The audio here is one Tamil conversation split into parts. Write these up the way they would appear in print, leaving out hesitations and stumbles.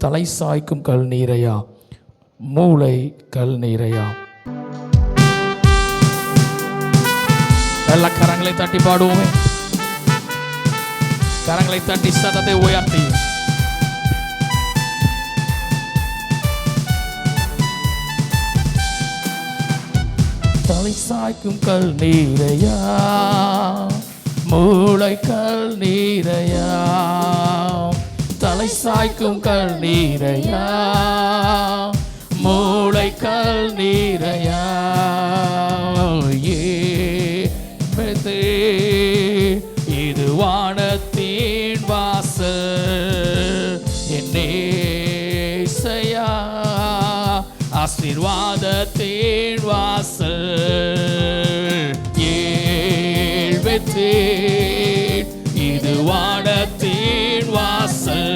தலை சாய்க்கும் கல் நீரையா, மூளை கல் நீரையா? எல்லா கரங்களை தட்டி பாடுவோமே. கரங்களை தட்டி சத்தத்தை உயர்த்தி தலை சாய்க்கும் கல் நீரையா, மூளை கல் நீரையா, தலை சாய்க்கும் கல் நீரையா, மூளை கல் நீரையா. இது வானத்தின் வாசல், என்னேசையா, ஆசீர்வாதத்தின் வாசல், ஏழ்வெற்றேன். இது வானத்தின் வாசல்,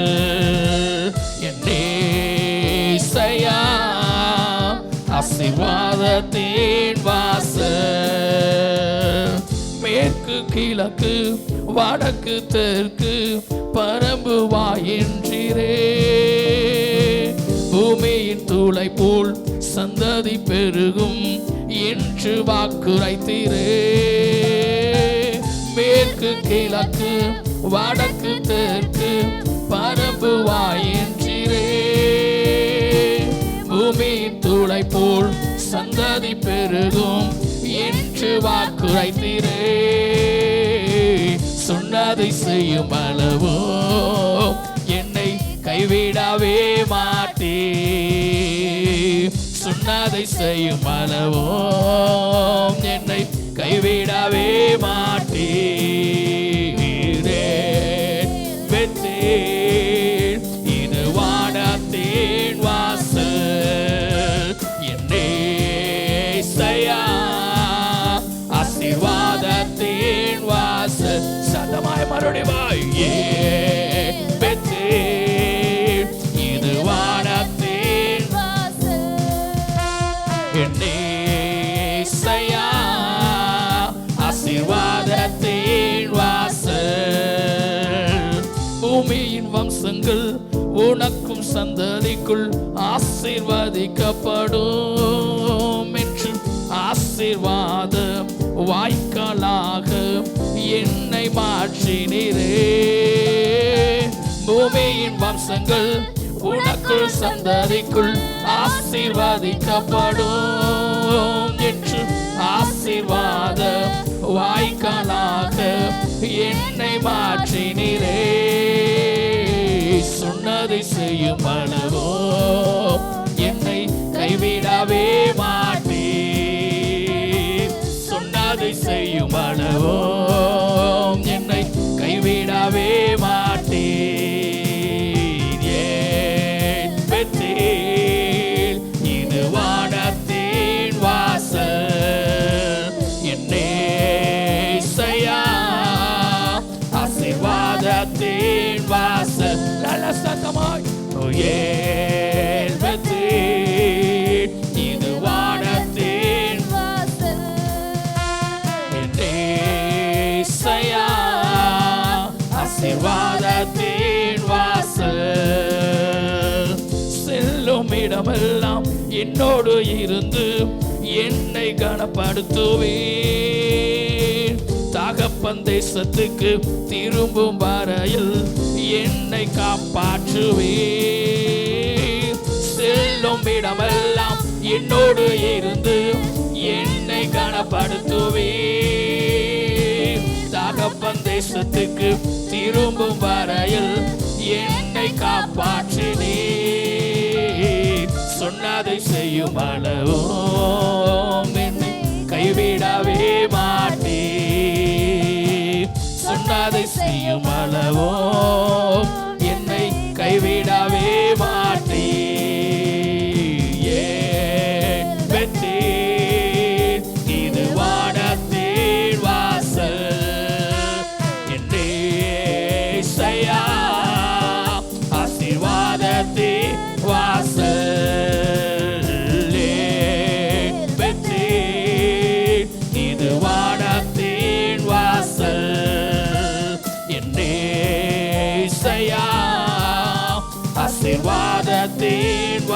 என்னேசையா, ஆசீர்வாதத்தின் வாசல். மேற்கு கிழக்கு வடக்கு தெற்கு பரம்புவாயின்றீரே, பூமியின் தூளை போல் சந்ததி பெருகும் என்று வாக்குரைத்தீரே. மேற்கு கிழக்கு வடக்கு தெற்கு பரம்புவாயின்றீரே, பூமியின் தூளை போல் சந்ததி பெருகும் என்று வாக்குரைத்தீரே. சொன்னதை செய்யும் அளவோ என்னை கைவிடவே மாட்டே, சொன்னதை செய்யும் அளவோ என்னை கைவிடவே மாட்டீரே. வெற்றேன் இது வானத்தின் வாசல், என்னேசையா, ஆசீர்வாதத்தின் வாசல். சத்தமாய் மறுபடியும் வெற்றேன் இது வானத்தின் வாசல், என்னேசையா, ஆசீர்வாதத்தின் வாசல். பூமியின் வம்சங்கள் உனக்கும் சந்ததிக்குள் ஆசீர்வதிக்கப்படும் என்று ஆசீர்வாத வாய்க்காலாக என்னை மாற்றினீரே. பூமியின் வம்சங்கள் உனக்குள் சந்ததிக்குள் ஆசீர்வதிக்கப்படும் என்று ஆசீர்வாத வாய்க்காலாக என்னை மாற்றினீரே. சொன்னதை செய்யும் அளவோ என்னை கைவிடவே மாட்டீர், சொன்னதை செய்யும் அளவோ என்னை கைவிடவே மாட்டீர். ஏன் வெற்றேன் இது வானத்தின் வாசல், என்னேசையா, ஆசீர்வாதத்தின் வாசல். நல்ல சத்தமாய் ஏன் வெற்றேன் இது வானத்தின் வாசல், என்னேசையா, ஆசீர்வாதத்தின் வாசல். செல்லும் இடமெல்லாம் என்னோடு இருந்து என்னை கனப்படுத்துவேன். தகப்பன் தேசத்துக்கு திரும்பும் வரையில் என்னை காப்பாற்றுவேன். செல்லும் இடமெல்லாம் என்னோடு இருந்து என்னை கனப்படுத்துவேன். தகப்பன் தேசத்துக்கு திரும்பும் வரையில் என்னை காப்பாற்றினீர். சொன்னதை செய்யும் அளவோ என்னை கைவிடவே மாட்டீர், சொன்னதை செய்யும் அளவோ என்னை கைவிடவே மாட்டீர். ஏன் வெற்றேன் இது வானத்தின் வாசல், என்னேசையா, ஆசீர்வாதத்தின் வாசல். வெற்றேன் இது வானத்தின் வாசல், என்னேசையா, ரத்தத்தின்